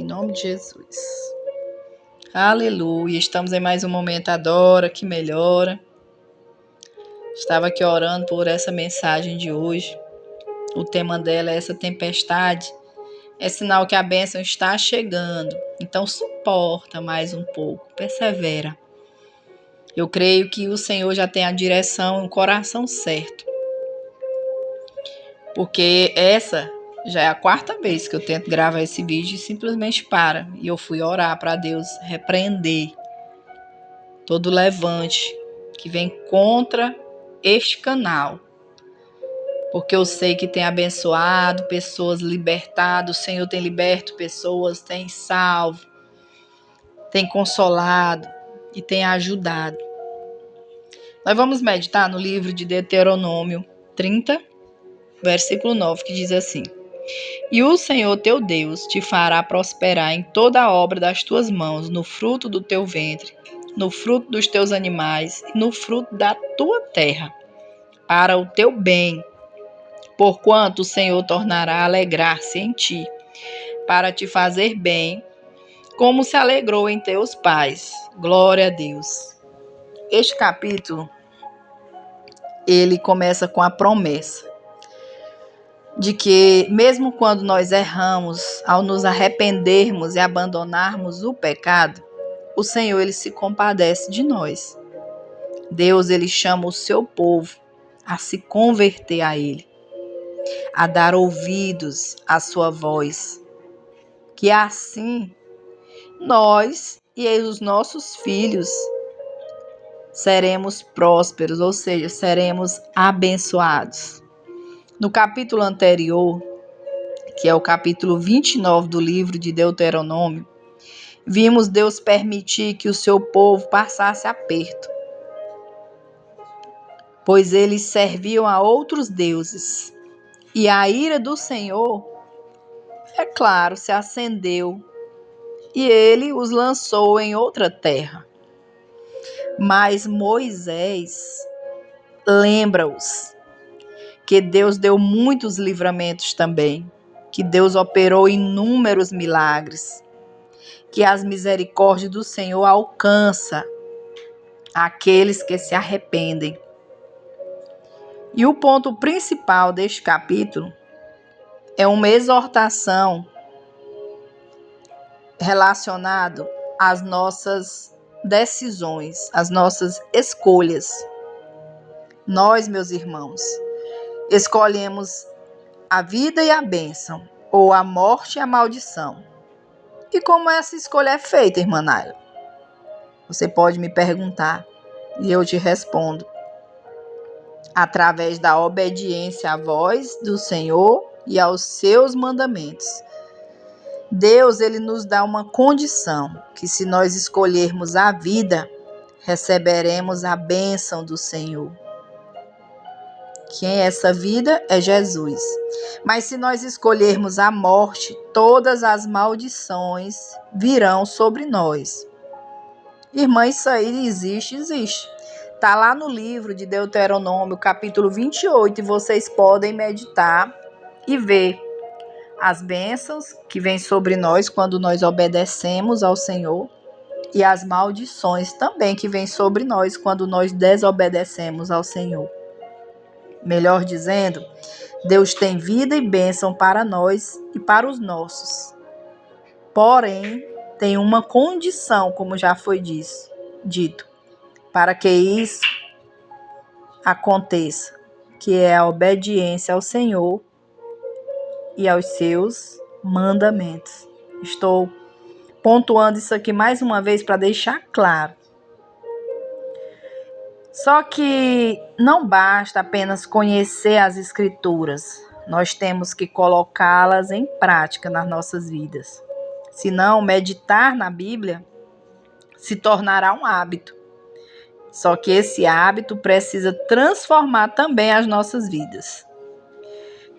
nome de Jesus. Aleluia. Estamos em mais um momento Adora que Melhora. Estava aqui orando por essa mensagem de hoje. O tema dela é essa tempestade. É sinal que a bênção está chegando. Então suporta mais um pouco. Persevera. Eu creio que o Senhor já tem a direção e o coração certo. Porque essa já é a 4ª vez que eu tento gravar esse vídeo e simplesmente para. E eu fui orar para Deus repreender todo levante que vem contra este canal. Porque eu sei que tem abençoado pessoas, libertado. O Senhor tem liberto pessoas, tem salvo, tem consolado e tem ajudado. Nós vamos meditar no livro de Deuteronômio 30, versículo 9, que diz assim: E o Senhor teu Deus te fará prosperar em toda a obra das tuas mãos, no fruto do teu ventre, no fruto dos teus animais e no fruto da tua terra, para o teu bem, porquanto o Senhor tornará a alegrar-se em ti, para te fazer bem, como se alegrou em teus pais. Glória a Deus. Este capítulo, ele começa com a promessa de que mesmo quando nós erramos, ao nos arrependermos e abandonarmos o pecado, o Senhor, ele se compadece de nós. Deus, ele chama o seu povo a se converter a ele, a dar ouvidos à sua voz, que assim nós e os nossos filhos seremos prósperos, ou seja, seremos abençoados. No capítulo anterior, que é o capítulo 29 do livro de Deuteronômio, vimos Deus permitir que o seu povo passasse aperto, pois eles serviam a outros deuses. E a ira do Senhor, é claro, se acendeu e ele os lançou em outra terra. Mas Moisés lembra-os que Deus deu muitos livramentos também, que Deus operou inúmeros milagres, que as misericórdias do Senhor alcançam aqueles que se arrependem. E o ponto principal deste capítulo é uma exortação relacionada às nossas decisões, às nossas escolhas. Nós, meus irmãos, escolhemos a vida e a bênção, ou a morte e a maldição. E como essa escolha é feita, irmã Naila? Você pode me perguntar e eu te respondo. Através da obediência à voz do Senhor e aos seus mandamentos. Deus, ele nos dá uma condição, que se nós escolhermos a vida, receberemos a bênção do Senhor. Quem é essa vida? É Jesus. Mas se nós escolhermos a morte, todas as maldições virão sobre nós. Irmã, isso aí existe. Está lá no livro de Deuteronômio, capítulo 28, e vocês podem meditar e ver as bênçãos que vêm sobre nós quando nós obedecemos ao Senhor e as maldições também que vêm sobre nós quando nós desobedecemos ao Senhor. Melhor dizendo, Deus tem vida e bênção para nós e para os nossos. Porém, tem uma condição, como já foi dito, para que isso aconteça, que é a obediência ao Senhor e aos seus mandamentos. Estou pontuando isso aqui mais uma vez para deixar claro. Só que não basta apenas conhecer as Escrituras, nós temos que colocá-las em prática nas nossas vidas. Senão, meditar na Bíblia se tornará um hábito. Só que esse hábito precisa transformar também as nossas vidas.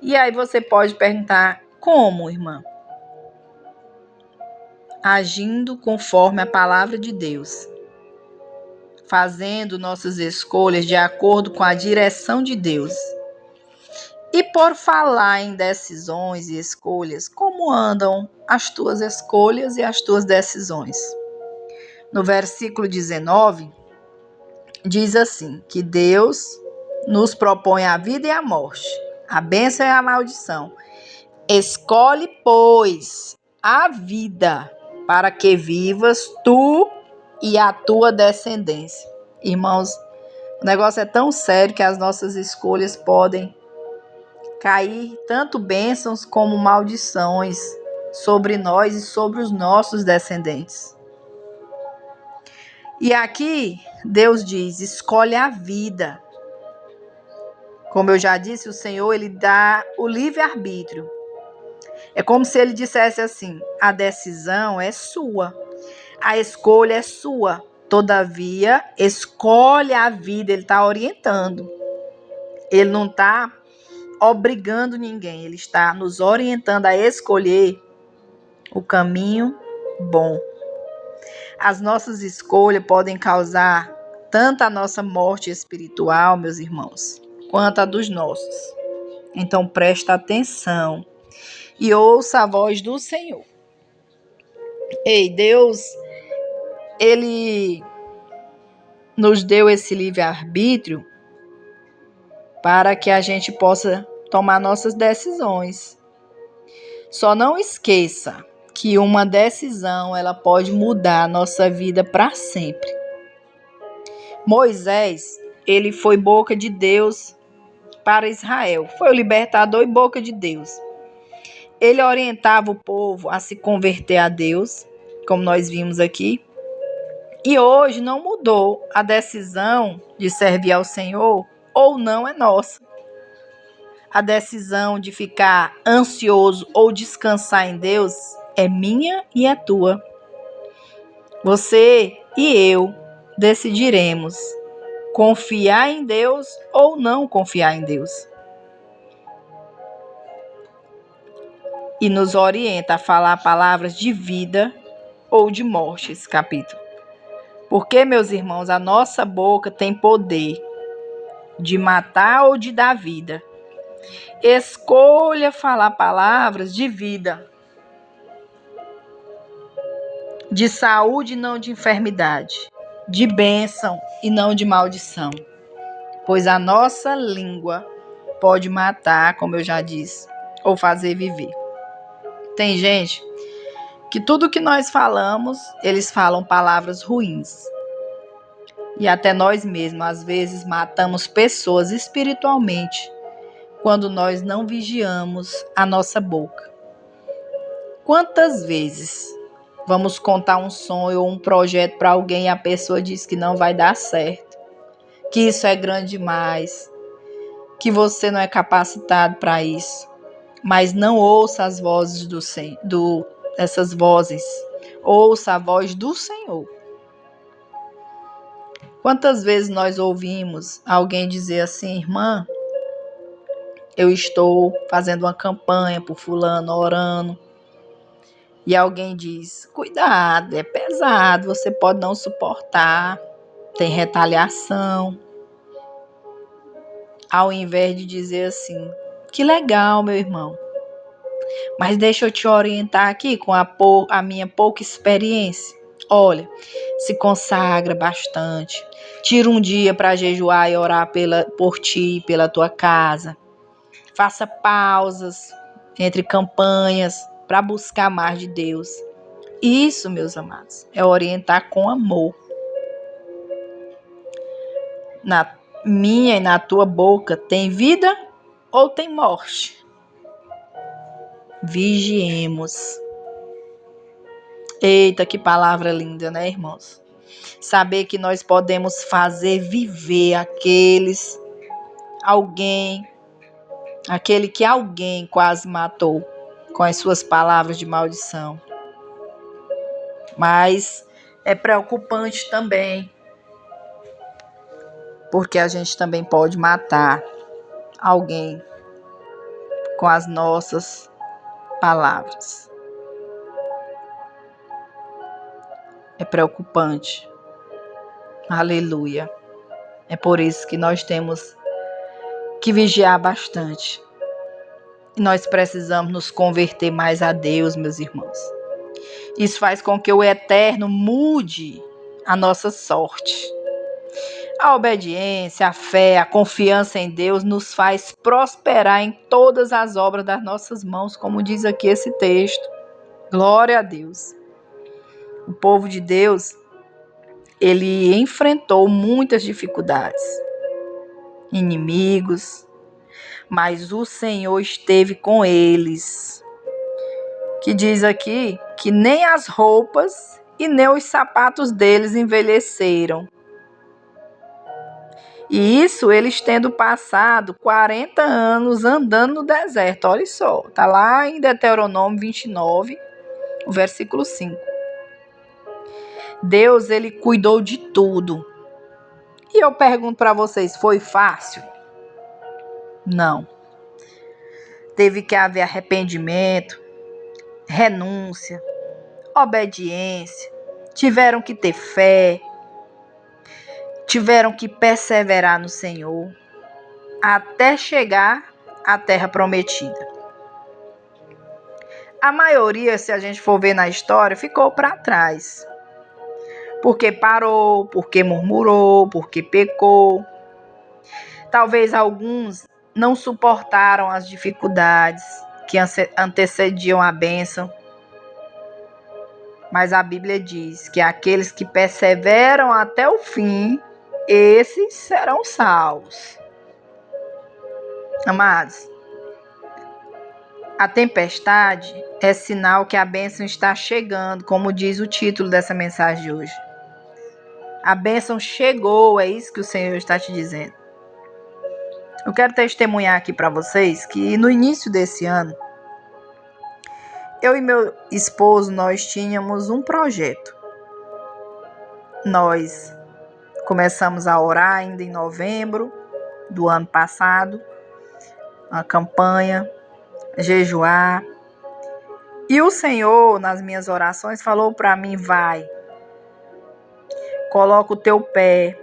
E aí você pode perguntar, como, irmã? Agindo conforme a palavra de Deus. Fazendo nossas escolhas de acordo com a direção de Deus. E por falar em decisões e escolhas, como andam as tuas escolhas e as tuas decisões. No versículo 19, diz assim, que Deus nos propõe a vida e a morte, a bênção e a maldição. Escolhe, pois, a vida, para que vivas tu e a tua descendência. Irmãos, o negócio é tão sério que as nossas escolhas podem cair tanto bênçãos como maldições sobre nós e sobre os nossos descendentes. E aqui Deus diz, escolhe a vida. Como eu já disse, o Senhor, ele dá o livre-arbítrio. É como se ele dissesse assim, a decisão é sua, a escolha é sua. Todavia, escolhe a vida, ele está orientando. Ele não está obrigando ninguém, ele está nos orientando a escolher o caminho bom. As nossas escolhas podem causar tanto a nossa morte espiritual, meus irmãos, quanto a dos nossos. Então presta atenção e ouça a voz do Senhor. Ei, Deus, ele nos deu esse livre-arbítrio para que a gente possa tomar nossas decisões. Só não esqueça que uma decisão, ela pode mudar a nossa vida para sempre. Moisés, ele foi boca de Deus para Israel. Foi o libertador e boca de Deus. Ele orientava o povo a se converter a Deus, como nós vimos aqui. E hoje não mudou. A decisão de servir ao Senhor ou não é nossa. A decisão de ficar ansioso ou descansar em Deus é minha e é tua. Você e eu decidiremos confiar em Deus ou não confiar em Deus. E nos orienta a falar palavras de vida ou de morte, esse capítulo. Porque, meus irmãos, a nossa boca tem poder de matar ou de dar vida. Escolha falar palavras de vida, de saúde e não de enfermidade, de bênção e não de maldição. Pois a nossa língua pode matar, como eu já disse, ou fazer viver. Tem gente que tudo que nós falamos, eles falam palavras ruins. E até nós mesmos, às vezes, matamos pessoas espiritualmente quando nós não vigiamos a nossa boca. Quantas vezes vamos contar um sonho ou um projeto para alguém e a pessoa diz que não vai dar certo, que isso é grande demais, que você não é capacitado para isso. Mas não ouça as vozes essas vozes. Ouça a voz do Senhor. Quantas vezes nós ouvimos alguém dizer assim, irmã, eu estou fazendo uma campanha por fulano, orando. E alguém diz, cuidado, é pesado, você pode não suportar, tem retaliação. Ao invés de dizer assim, que legal, meu irmão. Mas deixa eu te orientar aqui com a minha pouca experiência. Olha, se consagra bastante. Tira um dia para jejuar e orar por ti, pela tua casa. Faça pausas entre campanhas para buscar mais de Deus. Isso, meus amados, é orientar com amor. Na minha e na tua boca tem vida ou tem morte? Vigiemos. Eita, que palavra linda, né, irmãos? Saber que nós podemos fazer viver aquele que alguém quase matou com as suas palavras de maldição. Mas é preocupante também, porque a gente também pode matar alguém com as nossas palavras. É preocupante. Aleluia. É por isso que nós temos que vigiar bastante. Nós precisamos nos converter mais a Deus, meus irmãos. Isso faz com que o Eterno mude a nossa sorte. A obediência, a fé, a confiança em Deus nos faz prosperar em todas as obras das nossas mãos, como diz aqui esse texto. Glória a Deus. O povo de Deus, ele enfrentou muitas dificuldades, inimigos, mas o Senhor esteve com eles. Que diz aqui que nem as roupas e nem os sapatos deles envelheceram. E isso eles tendo passado 40 anos andando no deserto. Olha só, está lá em Deuteronômio 29, o versículo 5. Deus, ele cuidou de tudo. E eu pergunto para vocês, foi fácil? Não. Teve que haver arrependimento, renúncia, obediência. Tiveram que ter fé. Tiveram que perseverar no Senhor até chegar à terra prometida. A maioria, se a gente for ver na história, ficou para trás. Porque parou, porque murmurou, porque pecou. Talvez alguns não suportaram as dificuldades que antecediam a bênção. Mas a Bíblia diz que aqueles que perseveram até o fim, esses serão salvos. Amados, a tempestade é sinal que a bênção está chegando, como diz o título dessa mensagem de hoje. A bênção chegou, é isso que o Senhor está te dizendo. Eu quero testemunhar aqui para vocês que no início desse ano, eu e meu esposo, nós tínhamos um projeto. Nós começamos a orar ainda em novembro do ano passado, uma campanha, jejuar. E o Senhor, nas minhas orações, falou para mim, vai, coloca o teu pé,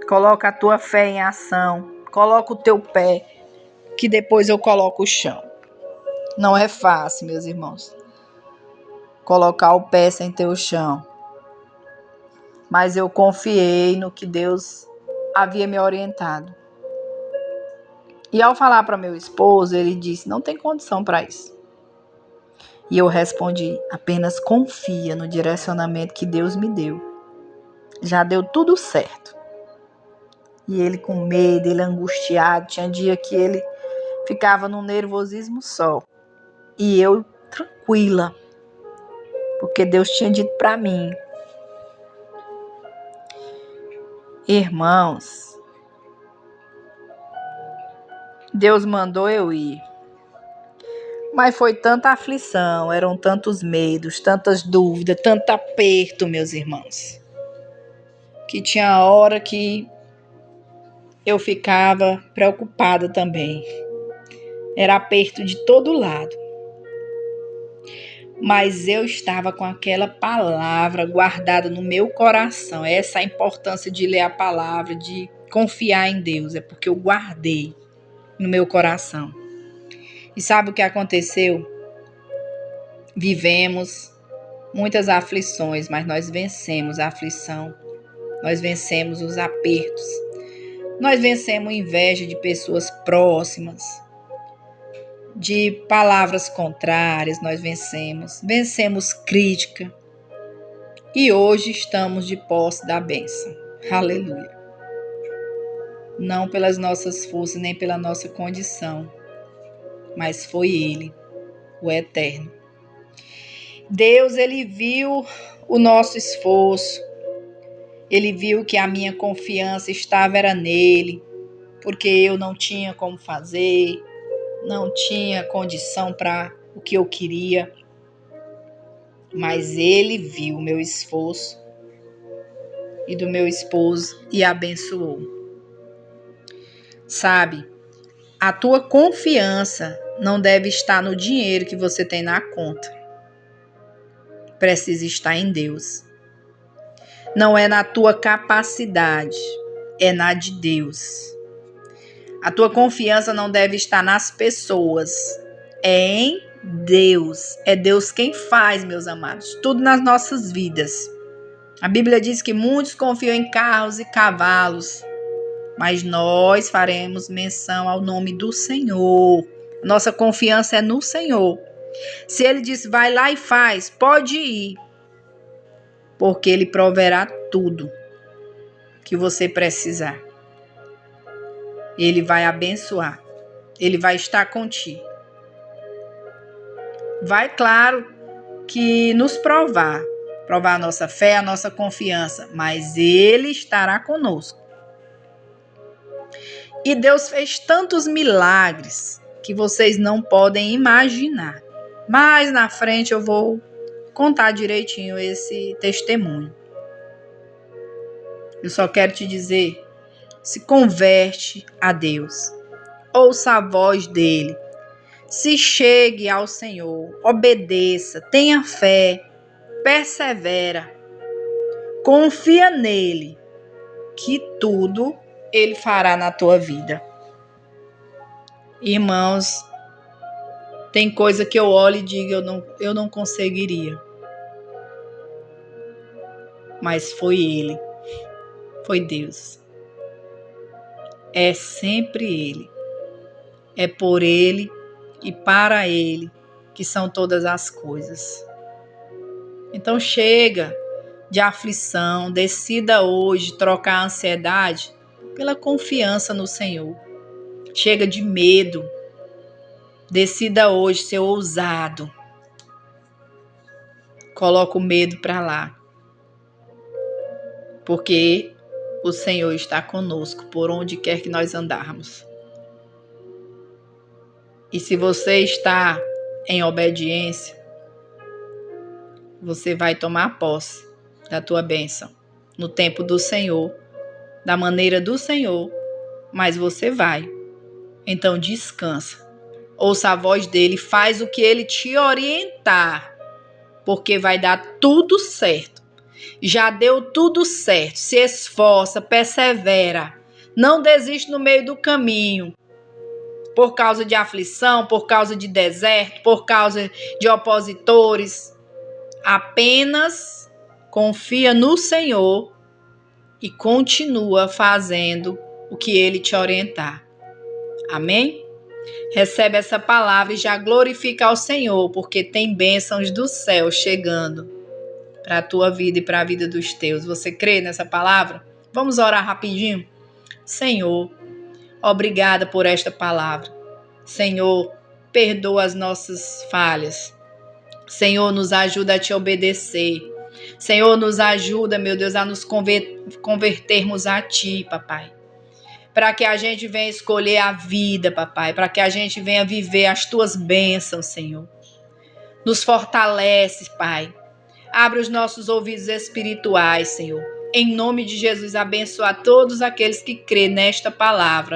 coloca a tua fé em ação, coloca o teu pé, que depois eu coloco o chão. Não é fácil, meus irmãos, colocar o pé sem ter o chão. Mas eu confiei no que Deus havia me orientado. E ao falar para meu esposo, ele disse, não tem condição para isso. E eu respondi, apenas confia no direcionamento que Deus me deu. Já deu tudo certo. E ele com medo, ele angustiado, tinha dia que ele ficava num nervosismo só. E eu tranquila, porque Deus tinha dito para mim, irmãos, Deus mandou eu ir. Mas foi tanta aflição, eram tantos medos, tantas dúvidas, tanto aperto, meus irmãos, que tinha hora que eu ficava preocupada também. Era aperto de todo lado. Mas eu estava com aquela palavra guardada no meu coração. Essa é a importância de ler a palavra, de confiar em Deus. É porque eu guardei no meu coração. E sabe o que aconteceu? Vivemos muitas aflições, mas nós vencemos a aflição. Nós vencemos os apertos. Nós vencemos inveja de pessoas próximas. De palavras contrárias, nós vencemos crítica, e hoje estamos de posse da bênção. Aleluia. Não pelas nossas forças, nem pela nossa condição, mas foi Ele, o Eterno. Deus, Ele viu o nosso esforço, Ele viu que a minha confiança estava nele, porque eu não tinha como fazer, não tinha condição para o que eu queria, mas Ele viu o meu esforço e do meu esposo e abençoou. Sabe, a tua confiança não deve estar no dinheiro que você tem na conta. Precisa estar em Deus. Não é na tua capacidade, é na de Deus. A tua confiança não deve estar nas pessoas, é em Deus. É Deus quem faz, meus amados, tudo nas nossas vidas. A Bíblia diz que muitos confiam em carros e cavalos, mas nós faremos menção ao nome do Senhor. Nossa confiança é no Senhor. Se Ele diz, vai lá e faz, pode ir, porque Ele proverá tudo que você precisar. Ele vai abençoar. Ele vai estar contigo. Vai, claro, que nos provar a nossa fé, a nossa confiança, mas Ele estará conosco. E Deus fez tantos milagres que vocês não podem imaginar. Mas na frente eu vou contar direitinho esse testemunho. Eu só quero te dizer, se converte a Deus. Ouça a voz dele. Se chegue ao Senhor, obedeça, tenha fé, persevera, confia nele, que tudo ele fará na tua vida. Irmãos, tem coisa que eu olho e digo, eu não conseguiria. Mas foi ele, foi Deus. É sempre ele. É por ele e para ele que são todas as coisas. Então chega de aflição, decida hoje trocar a ansiedade pela confiança no Senhor. Chega de medo, decida hoje ser ousado. Coloca o medo para lá, porque o Senhor está conosco por onde quer que nós andarmos. E se você está em obediência, você vai tomar posse da tua bênção no tempo do Senhor, da maneira do Senhor, mas você vai. Então descansa, ouça a voz dele, faz o que ele te orientar, porque vai dar tudo certo. Já deu tudo certo, se esforça, persevera, não desiste no meio do caminho, por causa de aflição, por causa de deserto, por causa de opositores. Apenas confia no Senhor e continua fazendo o que Ele te orientar. Amém? Recebe essa palavra e já glorifica ao Senhor, porque tem bênçãos do céu chegando para a tua vida e para a vida dos teus. Você crê nessa palavra? Vamos orar rapidinho? Senhor, obrigada por esta palavra. Senhor, perdoa as nossas falhas. Senhor, nos ajuda a te obedecer. Senhor, nos ajuda, meu Deus, a nos convertermos a ti, papai. Para que a gente venha escolher a vida, papai. Para que a gente venha viver as tuas bênçãos, Senhor. Nos fortalece, Pai. Abre os nossos ouvidos espirituais, Senhor. Em nome de Jesus, abençoa todos aqueles que crêem nesta palavra.